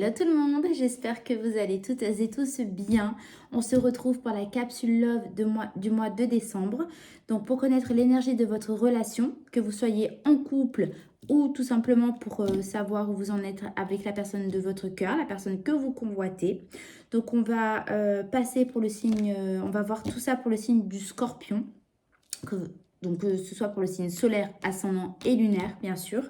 Hello tout le monde, j'espère que vous allez toutes et tous bien. On se retrouve pour la capsule Love du mois de décembre. Donc pour connaître l'énergie de votre relation, que vous soyez en couple ou tout simplement pour savoir où vous en êtes avec la personne de votre cœur, la personne que vous convoitez. Donc on va passer pour le signe, on va voir tout ça pour le signe du Scorpion. Donc que ce soit pour le signe solaire, ascendant et lunaire bien sûr.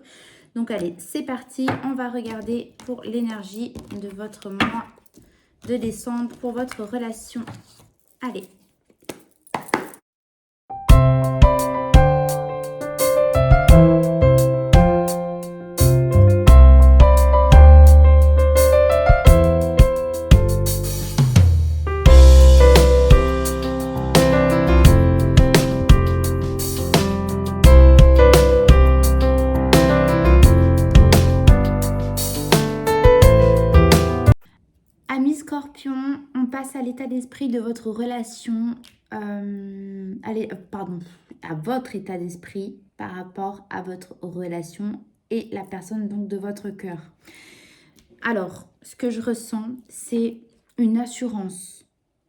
Donc allez, c'est parti, on va regarder pour l'énergie de votre mois de décembre, pour votre relation. Allez. Amis Scorpion, on passe à l'état d'esprit de votre relation, à votre état d'esprit par rapport à votre relation et la personne donc de votre cœur. Alors, ce que je ressens, c'est une assurance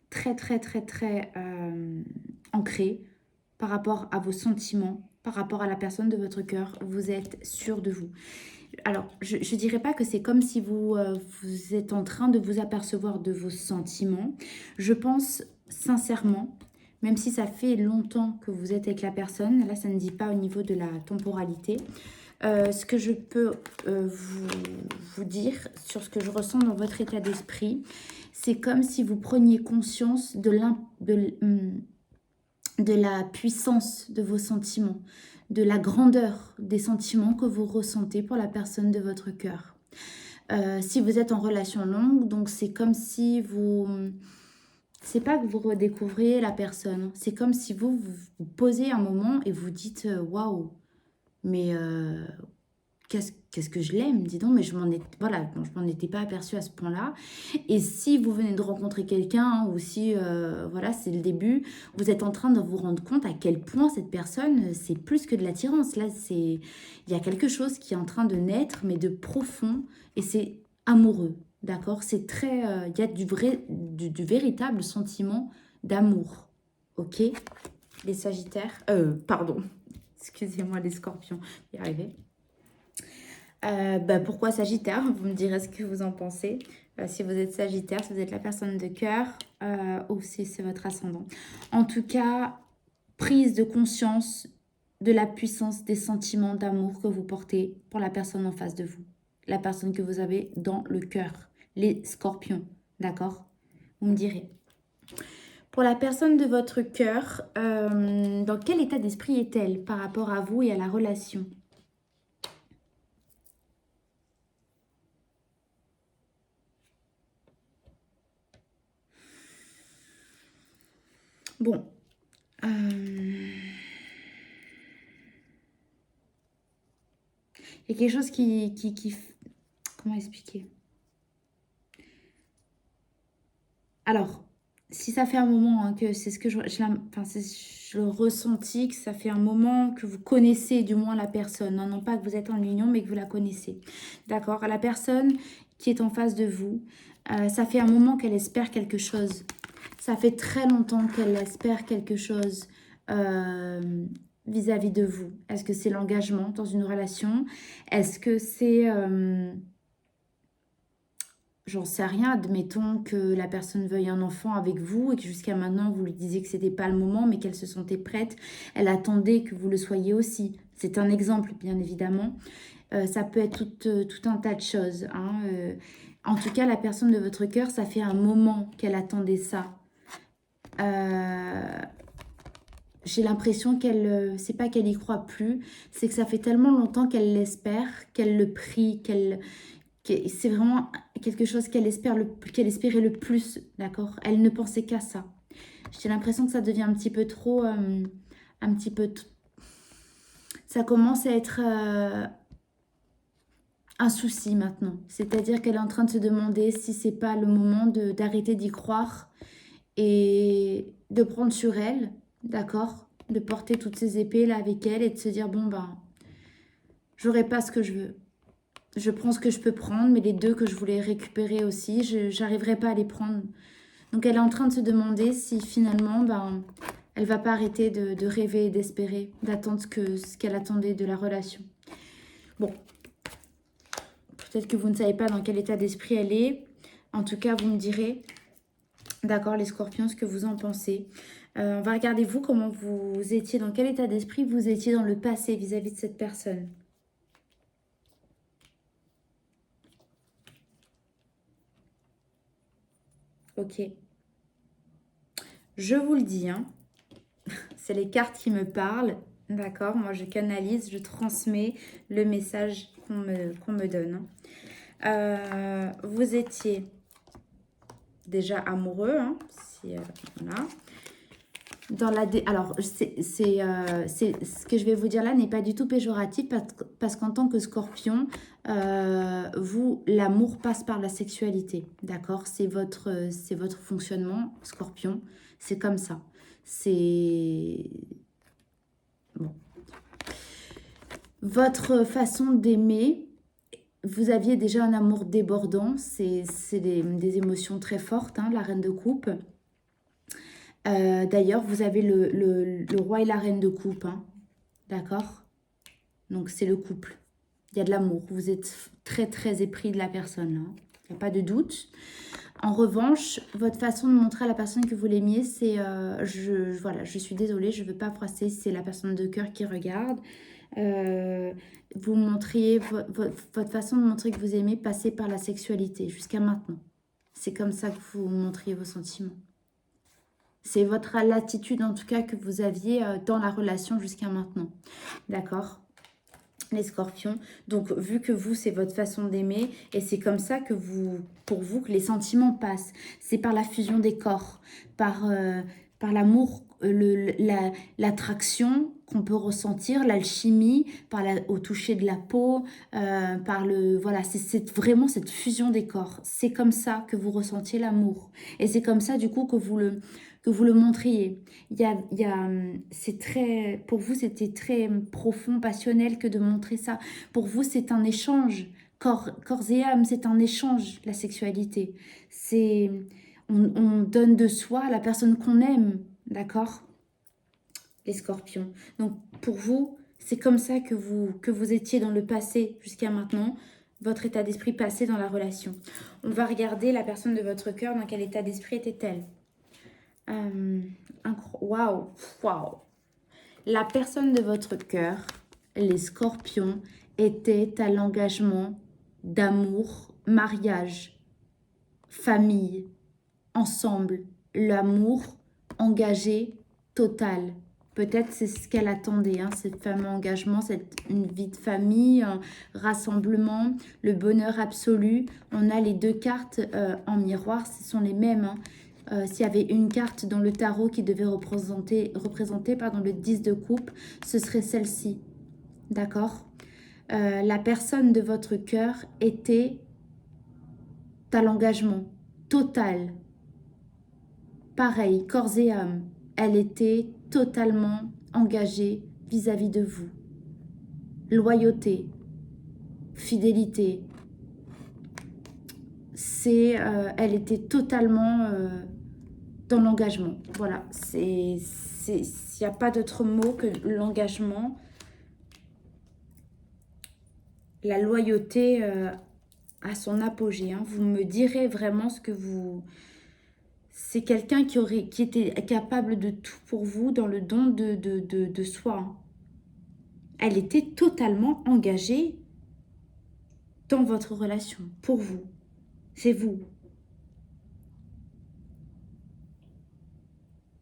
très ancrée par rapport à vos sentiments, par rapport à la personne de votre cœur. Vous êtes sûr de vous. Alors, je ne dirais pas que c'est comme si vous êtes en train de vous apercevoir de vos sentiments. Je pense sincèrement, même si ça fait longtemps que vous êtes avec la personne, là ça ne dit pas au niveau de la temporalité, ce que je peux vous dire sur ce que je ressens dans votre état d'esprit, c'est comme si vous preniez conscience de la puissance de vos sentiments, de la grandeur des sentiments que vous ressentez pour la personne de votre cœur. Si vous êtes en relation longue, donc c'est comme si vous... C'est pas que vous redécouvrez la personne, c'est comme si vous posez un moment et vous dites « Waouh, mais qu'est-ce que je l'aime, dis donc, mais je m'en étais pas aperçue à ce point-là. » Et si vous venez de rencontrer quelqu'un, ou si, voilà, c'est le début, vous êtes en train de vous rendre compte à quel point cette personne, c'est plus que de l'attirance. Là, il y a quelque chose qui est en train de naître, mais de profond, et c'est amoureux, d'accord? C'est très, il y a du véritable sentiment d'amour, ok? Les Sagittaires, excusez-moi, les Scorpions, y arriver. Pourquoi Sagittaire? Vous me direz ce que vous en pensez. Si vous êtes Sagittaire, si vous êtes la personne de cœur, ou si c'est votre ascendant. En tout cas, prise de conscience de la puissance des sentiments d'amour que vous portez pour la personne en face de vous. La personne que vous avez dans le cœur. Les Scorpions, d'accord? Vous me direz. Pour la personne de votre cœur, dans quel état d'esprit est-elle par rapport à vous et à la relation ? Bon, il y a quelque chose qui... Comment expliquer? Alors, si ça fait un moment hein, que c'est ce que je le ressenti, que ça fait un moment que vous connaissez du moins la personne. Non, non pas que vous êtes en union, mais que vous la connaissez. D'accord? La personne qui est en face de vous, ça fait un moment qu'elle espère quelque chose. Ça fait très longtemps qu'elle espère quelque chose vis-à-vis de vous. Est-ce que c'est l'engagement dans une relation? Est-ce que c'est... j'en sais rien, admettons que la personne veuille un enfant avec vous et que jusqu'à maintenant vous lui disiez que c'était pas le moment mais qu'elle se sentait prête. Elle attendait que vous le soyez aussi. C'est un exemple bien évidemment. Ça peut être tout un tas de choses. Hein. En tout cas, la personne de votre cœur, ça fait un moment qu'elle attendait ça. J'ai l'impression qu'elle, c'est pas qu'elle y croit plus, c'est que ça fait tellement longtemps qu'elle l'espère, qu'elle le prie, c'est vraiment quelque chose qu'elle espérait le plus, d'accord? Elle ne pensait qu'à ça. J'ai l'impression que ça devient un petit peu trop, ça commence à être un souci maintenant. C'est-à-dire qu'elle est en train de se demander si c'est pas le moment d'arrêter d'y croire et de prendre sur elle, d'accord? De porter toutes ces épées là avec elle et de se dire bon ben, j'aurai pas ce que je veux. Je prends ce que je peux prendre, mais les 2 que je voulais récupérer aussi, je n'arriverai pas à les prendre. Donc elle est en train de se demander si finalement, ben, elle va pas arrêter de rêver et d'espérer, d'attendre ce qu'elle attendait de la relation. Bon, peut-être que vous ne savez pas dans quel état d'esprit elle est. En tout cas, vous me direz, d'accord, les scorpions, ce que vous en pensez. On va regarder vous, comment vous étiez, dans quel état d'esprit vous étiez dans le passé vis-à-vis de cette personne. Ok. Je vous le dis, hein, c'est les cartes qui me parlent. D'accord, moi je canalise, je transmets le message qu'on me donne. Vous étiez déjà amoureux, hein, si, voilà. Alors, ce que je vais vous dire là n'est pas du tout péjoratif parce qu'en tant que scorpion, l'amour passe par la sexualité, d'accord? C'est votre fonctionnement, scorpion, c'est comme ça. C'est... Bon. Votre façon d'aimer, vous aviez déjà un amour débordant, c'est des émotions très fortes, hein, la reine de coupe. D'ailleurs, vous avez le roi et la reine de coupe, hein, d'accord? Donc, c'est le couple. Il y a de l'amour. Vous êtes très, très épris de la personne, là. Il n'y a pas de doute. En revanche, votre façon de montrer à la personne que vous l'aimiez, c'est... voilà, je suis désolée, je ne veux pas froisser, c'est la personne de cœur qui regarde. Vous montriez... Votre façon de montrer que vous aimez passer par la sexualité, jusqu'à maintenant. C'est comme ça que vous montriez vos sentiments. C'est votre l'attitude en tout cas que vous aviez dans la relation jusqu'à maintenant. D'accord, les scorpions. Donc vu que vous, c'est votre façon d'aimer et c'est comme ça que pour vous, que les sentiments passent. C'est par la fusion des corps, par l'amour, l'attraction qu'on peut ressentir, l'alchimie, au toucher de la peau, voilà, c'est vraiment cette fusion des corps. C'est comme ça que vous ressentiez l'amour. Et c'est comme ça du coup que vous le montriez. C'est très, pour vous, c'était très profond, passionnel que de montrer ça. Pour vous, c'est un échange. Corps et âme, c'est un échange, la sexualité. On donne de soi à la personne qu'on aime, d'accord? Les scorpions. Donc, pour vous, c'est comme ça que vous étiez dans le passé jusqu'à maintenant, votre état d'esprit passé dans la relation. On va regarder la personne de votre cœur, dans quel état d'esprit était-elle? Waouh, waouh. La personne de votre cœur, les scorpions, était à l'engagement d'amour, mariage, famille, ensemble, l'amour engagé total. Peut-être c'est ce qu'elle attendait, hein, cette fameux engagement, une vie de famille, un rassemblement, le bonheur absolu. On a les 2 cartes en miroir, ce sont les mêmes, hein. S'il y avait une carte dans le tarot qui devait représenter le 10 de coupe, ce serait celle-ci. D'accord? La personne de votre cœur était à l'engagement total. Pareil, corps et âme. Elle était totalement engagée vis-à-vis de vous. Loyauté, fidélité. Elle était totalement... dans l'engagement. Voilà, il n'y a pas d'autre mot que l'engagement, la loyauté à son apogée. Hein. Vous me direz vraiment ce que vous... C'est quelqu'un qui était capable de tout pour vous dans le don de soi. Hein. Elle était totalement engagée dans votre relation, pour vous. C'est vous.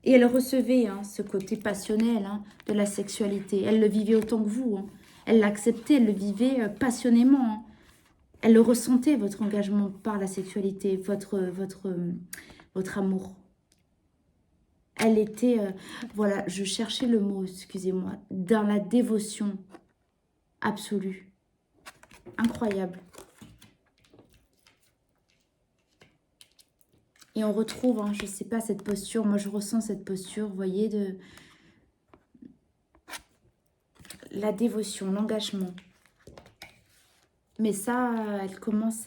Et elle recevait hein, ce côté passionnel hein, de la sexualité. Elle le vivait autant que vous. Hein. Elle l'acceptait, elle le vivait passionnément. Hein. Elle le ressentait, votre engagement par la sexualité, votre amour. Elle était, voilà, je cherchais le mot, excusez-moi, dans la dévotion absolue. Incroyable. Et on retrouve, hein, je ne sais pas, cette posture, moi je ressens cette posture, vous voyez, de la dévotion, l'engagement. Mais ça, elle commence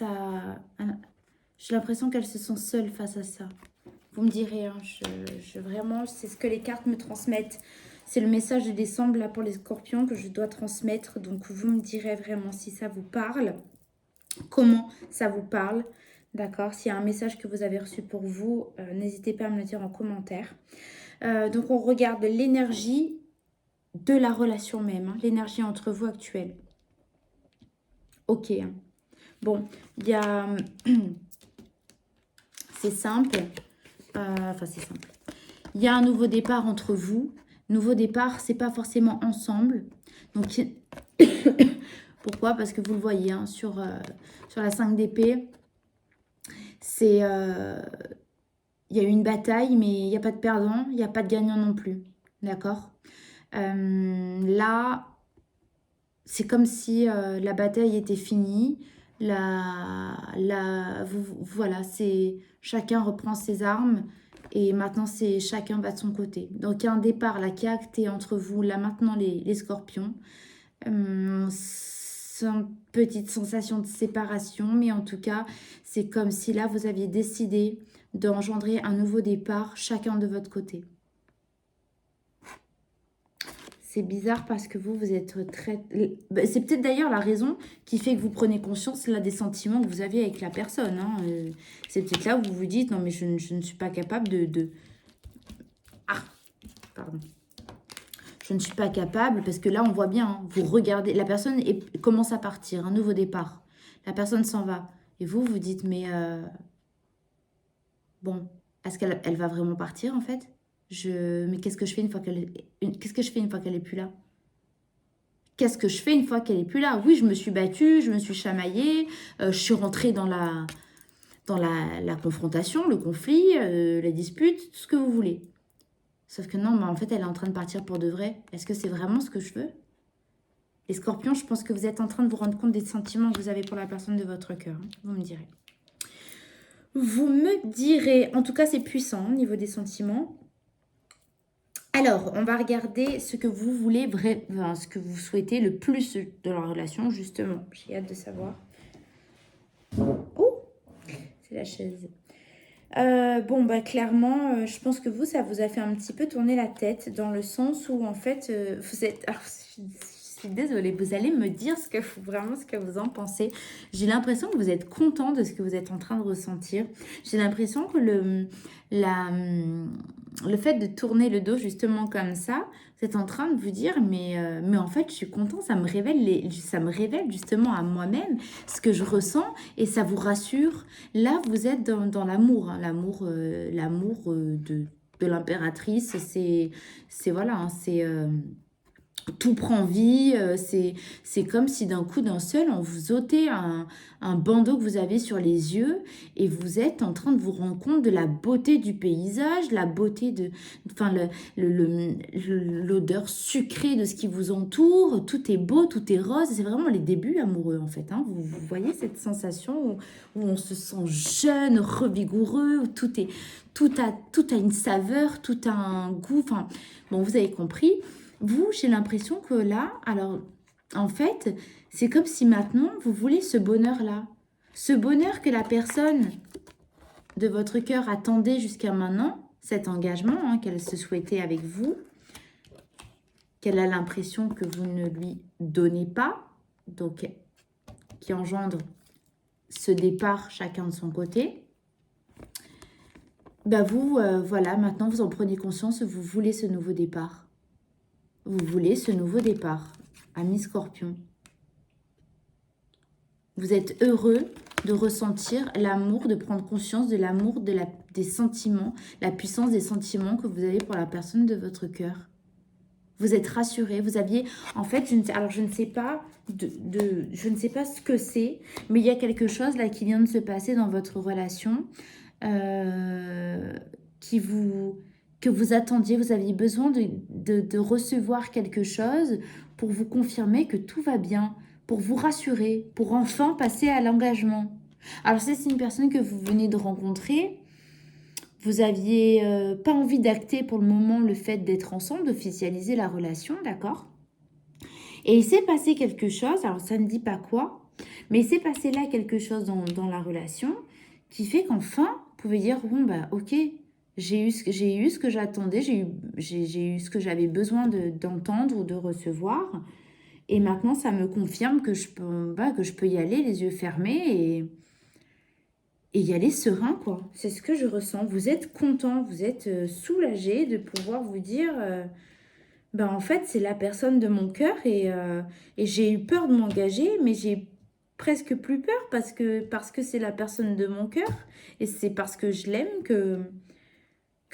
j'ai l'impression qu'elle se sent seule face à ça. Vous me direz, hein, vraiment, c'est ce que les cartes me transmettent. C'est le message de décembre là pour les scorpions que je dois transmettre. Donc, vous me direz vraiment si ça vous parle, comment ça vous parle. D'accord? S'il y a un message que vous avez reçu pour vous, n'hésitez pas à me le dire en commentaire. Donc, on regarde l'énergie de la relation même, hein, l'énergie entre vous actuelle. Ok. Hein. Bon, il y a... c'est simple. Enfin, c'est simple. Il y a un nouveau départ entre vous. Nouveau départ, c'est pas forcément ensemble. Donc, pourquoi? Parce que vous le voyez, hein, sur la 5 d'épée, c'est... il y a eu une bataille, mais il n'y a pas de perdant, il n'y a pas de gagnant non plus. D'accord? Là, c'est comme si la bataille était finie. Voilà, c'est chacun reprend ses armes et maintenant c'est chacun va de son côté. Donc il y a un départ là qui est acté entre vous, là maintenant les scorpions. C'est une petite sensation de séparation, mais en tout cas, c'est comme si là vous aviez décidé d'engendrer un nouveau départ chacun de votre côté. C'est bizarre parce que vous êtes très... C'est peut-être d'ailleurs la raison qui fait que vous prenez conscience là, des sentiments que vous aviez avec la personne. Hein. C'est peut-être là où vous vous dites, non mais je ne suis pas capable de... Ah, pardon. Je ne suis pas capable parce que là on voit bien, hein, vous regardez, la personne commence à partir, un nouveau départ. La personne s'en va. Et vous, vous dites, mais... bon, est-ce qu'elle va vraiment partir en fait? Mais qu'est-ce que je fais une fois qu'est-ce que je fais une fois qu'elle est plus là? Qu'est-ce que je fais une fois qu'elle est plus là? Oui, je me suis battue, je me suis chamaillée, je suis rentrée dans la confrontation, le conflit, la dispute, tout ce que vous voulez. Sauf que non, mais en fait, elle est en train de partir pour de vrai. Est-ce que c'est vraiment ce que je veux? Les scorpions, je pense que vous êtes en train de vous rendre compte des sentiments que vous avez pour la personne de votre cœur. Hein. Vous me direz. Vous me direz, en tout cas, c'est puissant au niveau des sentiments. Alors, on va regarder ce que vous voulez, ce que vous souhaitez le plus de la relation, justement. J'ai hâte de savoir. Oh, c'est la chaise. Bon, bah clairement, je pense que vous, ça vous a fait un petit peu tourner la tête, dans le sens où, en fait, vous êtes... Alors, je suis désolée, vous allez me dire vraiment ce que vous en pensez. J'ai l'impression que vous êtes content de ce que vous êtes en train de ressentir. J'ai l'impression que le fait de tourner le dos justement comme ça, vous êtes en train de vous dire, mais en fait, je suis content, ça me révèle justement à moi-même ce que je ressens et ça vous rassure. Là, vous êtes dans l'amour, hein, l'amour de l'impératrice, c'est voilà, hein, c'est... tout prend vie, c'est comme si d'un coup d'un seul, on vous ôtait un bandeau que vous avez sur les yeux et vous êtes en train de vous rendre compte de la beauté du paysage, la beauté de, enfin l'odeur sucrée de ce qui vous entoure, tout est beau, tout est rose, c'est vraiment les débuts amoureux en fait, hein. Vous voyez cette sensation où on se sent jeune, revigoureux, où tout a une saveur, tout a un goût, enfin bon vous avez compris. Vous, j'ai l'impression que là, alors, en fait, c'est comme si maintenant, vous voulez ce bonheur-là. Ce bonheur que la personne de votre cœur attendait jusqu'à maintenant, cet engagement hein, qu'elle se souhaitait avec vous, qu'elle a l'impression que vous ne lui donnez pas, donc qui engendre ce départ chacun de son côté. Bah vous, voilà, maintenant vous en prenez conscience, vous voulez ce nouveau départ. Vous voulez ce nouveau départ, ami Scorpion. Vous êtes heureux de ressentir l'amour, de prendre conscience de l'amour, des sentiments, la puissance des sentiments que vous avez pour la personne de votre cœur. Vous êtes rassuré, vous aviez... En fait, je ne sais pas je ne sais pas ce que c'est, mais il y a quelque chose là qui vient de se passer dans votre relation que vous attendiez, vous aviez besoin de recevoir quelque chose pour vous confirmer que tout va bien, pour vous rassurer, pour enfin passer à l'engagement. Alors c'est une personne que vous venez de rencontrer, vous aviez pas envie d'acter pour le moment le fait d'être ensemble, d'officialiser la relation, d'accord? Et il s'est passé quelque chose, alors ça ne dit pas quoi, Mais il s'est passé là quelque chose dans la relation qui fait qu'enfin, vous pouvez dire, bon, bah ok, j'ai eu ce que j'attendais, j'ai eu ce que j'avais besoin d'entendre ou de recevoir. Et maintenant, ça me confirme que je peux y aller les yeux fermés et y aller serein, quoi. C'est ce que je ressens. Vous êtes content, vous êtes soulagé de pouvoir vous dire, ben en fait, c'est la personne de mon cœur et j'ai eu peur de m'engager, mais j'ai presque plus peur parce que c'est la personne de mon cœur et c'est parce que je l'aime que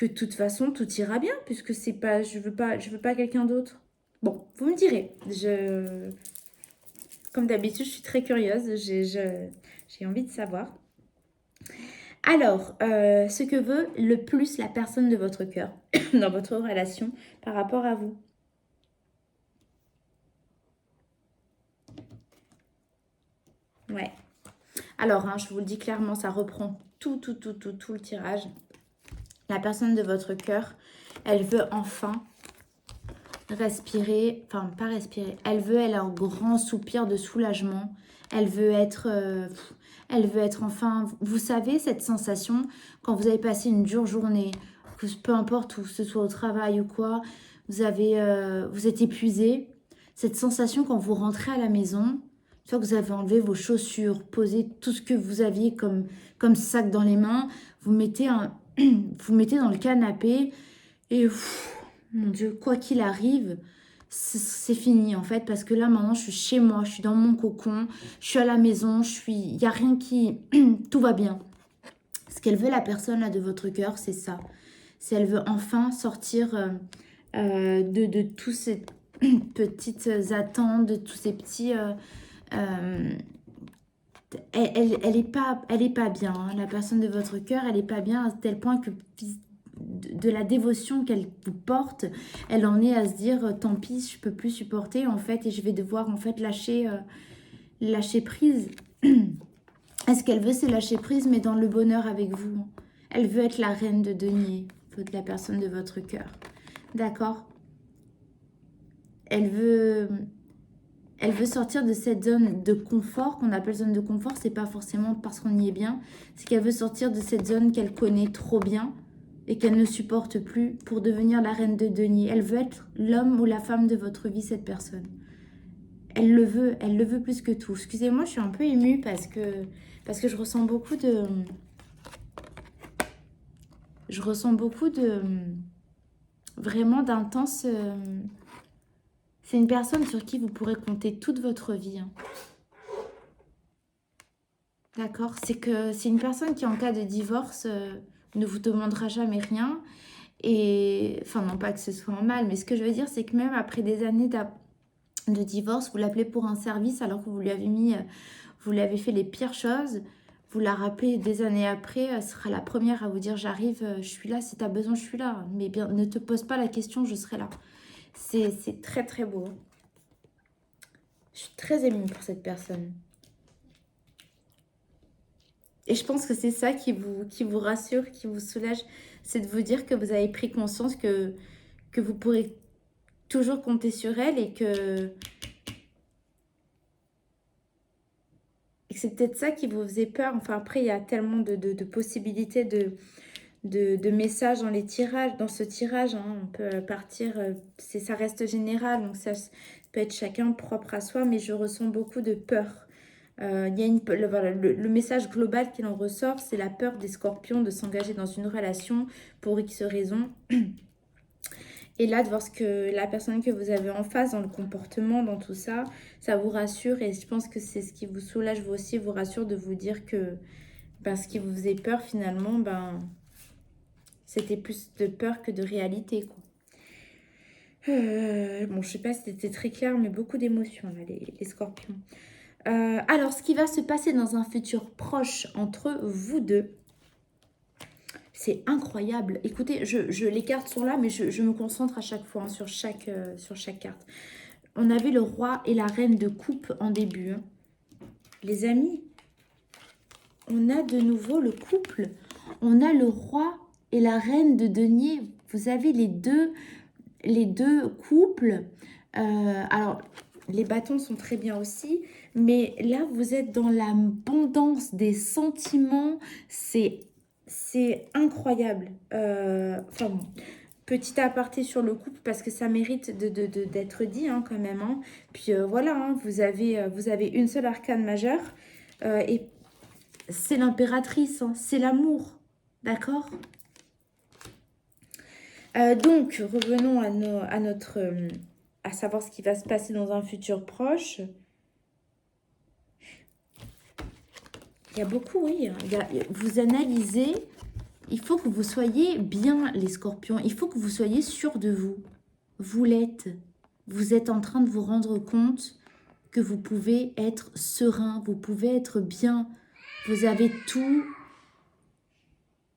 de toute façon tout ira bien puisque c'est pas je veux pas quelqu'un d'autre. Bon, vous me direz. Comme d'habitude, je suis très curieuse, j'ai envie de savoir. Alors, ce que veut le plus la personne de votre cœur dans votre relation par rapport à vous. Ouais. Alors, hein, je vous le dis clairement, ça reprend tout le tirage. La personne de votre cœur, elle veut enfin respirer, enfin pas respirer, elle a un grand soupir de soulagement. Elle veut être enfin, vous savez, cette sensation quand vous avez passé une dure journée, que peu importe où ce soit au travail ou quoi, vous êtes épuisé. Cette sensation quand vous rentrez à la maison, une fois que vous avez enlevé vos chaussures, posé tout ce que vous aviez comme sac dans les mains, vous mettez vous mettez dans le canapé et mon Dieu, quoi qu'il arrive, c'est fini en fait, parce que là maintenant je suis chez moi, je suis dans mon cocon, je suis à la maison, il n'y a rien qui... tout va bien. Ce qu'elle veut la personne là de votre cœur, c'est ça. C'est elle veut enfin sortir de tous ces petites attentes, de tous ces petits... elle est pas bien, hein. La personne de votre cœur, elle est pas bien à tel point que de la dévotion qu'elle vous porte, elle en est à se dire tant pis, je peux plus supporter en fait et je vais devoir en fait lâcher prise. Est-ce qu'elle veut, c'est lâcher prise mais dans le bonheur avec vous. Elle veut être la reine de denier, la personne de votre cœur. D'accord? Elle veut sortir de cette zone de confort qu'on appelle zone de confort. C'est pas forcément parce qu'on y est bien, c'est qu'elle veut sortir de cette zone qu'elle connaît trop bien et qu'elle ne supporte plus pour devenir la reine de denier. Elle veut être l'homme ou la femme de votre vie, cette personne. Elle le veut plus que tout. Excusez-moi, je suis un peu émue parce que je ressens beaucoup de... vraiment d'intense... c'est une personne sur qui vous pourrez compter toute votre vie. Hein. D'accord? C'est une personne qui, en cas de divorce, ne vous demandera jamais rien. Et, enfin, non pas que ce soit un mal, mais ce que je veux dire, c'est que même après des années de divorce, vous l'appelez pour un service alors que vous lui avez fait les pires choses. Vous la rappelez des années après, elle sera la première à vous dire j'arrive, je suis là, si tu as besoin, je suis là. Mais bien, ne te pose pas la question, je serai là. C'est très très beau. Je suis très émue pour cette personne. Et je pense que c'est ça qui vous rassure, qui vous soulage, c'est de vous dire que vous avez pris conscience que vous pourrez toujours compter sur elle et que c'est peut-être ça qui vous faisait peur. Enfin, après, il y a tellement de possibilités de messages dans les tirages, dans ce tirage. Hein. On peut partir, ça reste général, donc ça peut être chacun propre à soi, mais je ressens beaucoup de peur. Il y a voilà, le message global qui en ressort, c'est la peur des scorpions de s'engager dans une relation pour X raisons. Et là, de voir ce que la personne que vous avez en face, dans le comportement, dans tout ça, ça vous rassure. Et je pense que c'est ce qui vous soulage, vous aussi, vous rassure de vous dire que ce qui vous faisait peur, finalement, c'était plus de peur que de réalité, quoi. Bon, je sais pas si c'était très clair, mais beaucoup d'émotions, là, les scorpions. Alors, ce qui va se passer dans un futur proche entre vous deux, c'est incroyable. Écoutez, les cartes sont là, mais je me concentre à chaque fois hein, sur chaque carte. On avait le roi et la reine de coupe en début. Hein. Les amis, on a de nouveau le couple. On a le roi et la reine de denier. Vous avez les deux couples. Alors, les bâtons sont très bien aussi. Mais là, vous êtes dans l'abondance des sentiments. C'est incroyable. Enfin bon, petit aparté sur le couple parce que ça mérite d'être dit hein, quand même. Hein. Puis voilà, hein, vous avez une seule arcane majeure. Et c'est l'impératrice, hein, c'est l'amour. D'accord? Donc, revenons à notre... à savoir ce qui va se passer dans un futur proche. Il y a beaucoup, oui. Vous analysez. Il faut que vous soyez bien, les scorpions. Il faut que vous soyez sûr de vous. Vous l'êtes. Vous êtes en train de vous rendre compte que vous pouvez être serein. Vous pouvez être bien. Vous avez tout.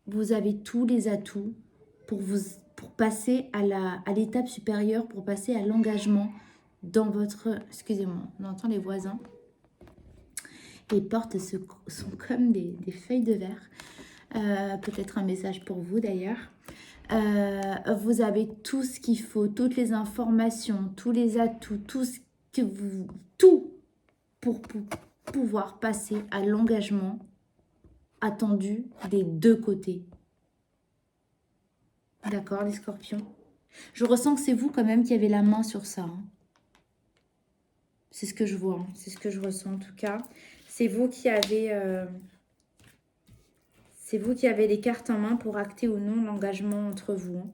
Vous avez tous les atouts pour passer à l'étape supérieure, pour passer à l'engagement dans votre... Excusez-moi, on entend les voisins. Les portes sont comme des feuilles de verre. Peut-être un message pour vous d'ailleurs. Vous avez tout ce qu'il faut, toutes les informations, tous les atouts, tout pour pouvoir passer à l'engagement attendu des deux côtés. D'accord, les scorpions? Je ressens que c'est vous quand même qui avez la main sur ça. Hein. C'est ce que je vois, hein. C'est ce que je ressens en tout cas. C'est vous qui avez... c'est vous qui avez les cartes en main pour acter ou non l'engagement entre vous. Hein.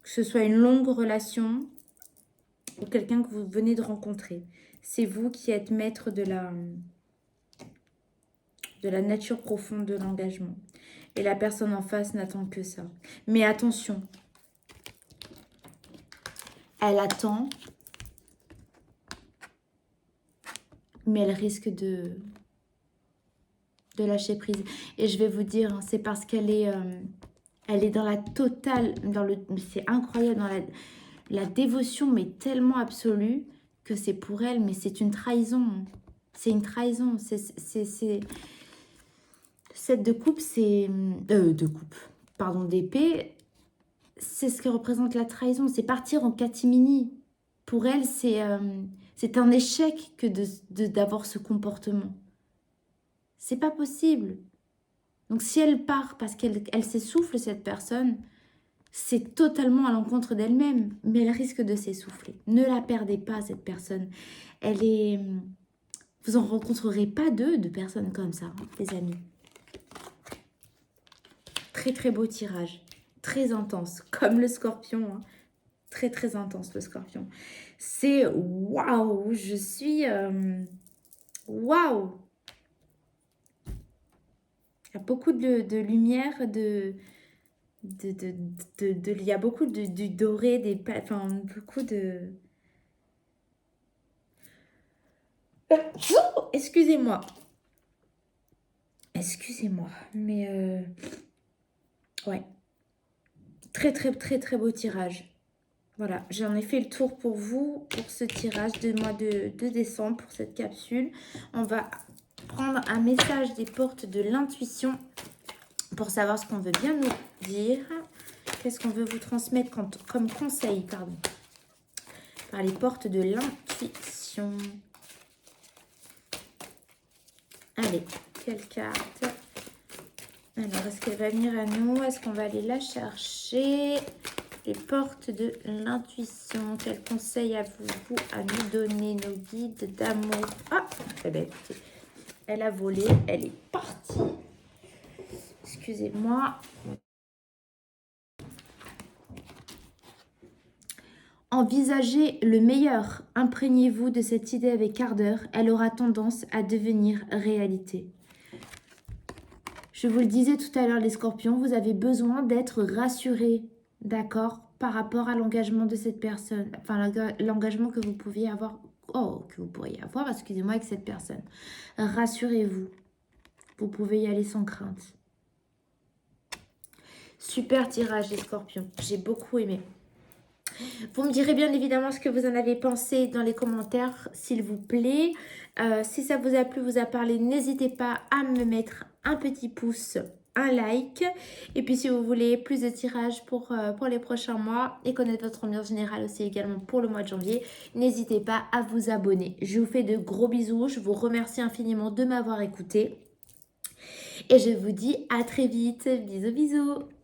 Que ce soit une longue relation ou quelqu'un que vous venez de rencontrer. C'est vous qui êtes maître de la nature profonde de l'engagement. Et la personne en face n'attend que ça. Mais attention, elle attend, mais elle risque de lâcher prise. Et je vais vous dire, hein, c'est parce qu'elle est, elle est dans la totale, c'est incroyable, dans la dévotion, mais tellement absolue que c'est pour elle, mais c'est une trahison. C'est une trahison. Cette de coupe, c'est... de coupe, pardon, d'épée, c'est ce que représente la trahison. C'est partir en catimini. Pour elle, c'est un échec que d'avoir ce comportement. C'est pas possible. Donc si elle part parce qu'elle s'essouffle, cette personne, c'est totalement à l'encontre d'elle-même. Mais elle risque de s'essouffler. Ne la perdez pas, cette personne. Elle est... Vous en rencontrerez pas de personnes comme ça, hein, les amis. Très très beau tirage. Très intense. Comme le scorpion. Hein. Très très intense le scorpion. C'est waouh. Je suis... waouh. Il y a beaucoup de lumière, il y a beaucoup du doré, enfin, beaucoup de... Excusez-moi. Excusez-moi, mais... ouais. Très, très, très, très beau tirage. Voilà, j'en ai fait le tour pour vous, pour ce tirage du mois de décembre, pour cette capsule. On va prendre un message des portes de l'intuition pour savoir ce qu'on veut bien nous dire. Qu'est-ce qu'on veut vous transmettre comme conseil, pardon, par les portes de l'intuition. Allez, quelle carte? Alors, est-ce qu'elle va venir à nous? Est-ce qu'on va aller la chercher? Les portes de l'intuition. Quel conseil avez-vous à nous donner, nos guides d'amour? Ah, eh bien, écoutez, elle a volé, elle est partie. Excusez-moi. Envisagez le meilleur. Imprégnez-vous de cette idée avec ardeur. Elle aura tendance à devenir réalité. Je vous le disais tout à l'heure, les scorpions, vous avez besoin d'être rassurés, d'accord, par rapport à l'engagement de cette personne. Enfin, l'engagement que vous pouviez avoir, que vous pourriez avoir, excusez-moi, avec cette personne. Rassurez-vous. Vous pouvez y aller sans crainte. Super tirage, les scorpions. J'ai beaucoup aimé. Vous me direz bien évidemment ce que vous en avez pensé dans les commentaires, s'il vous plaît. Si ça vous a plu, vous a parlé, n'hésitez pas à me mettre un petit pouce un like. Et puis si vous voulez plus de tirages pour les prochains mois et connaître votre ambiance générale aussi également pour le mois de janvier, n'hésitez pas à vous abonner. Je vous fais de gros bisous, je vous remercie infiniment de m'avoir écouté et je vous dis à très vite. Bisous bisous.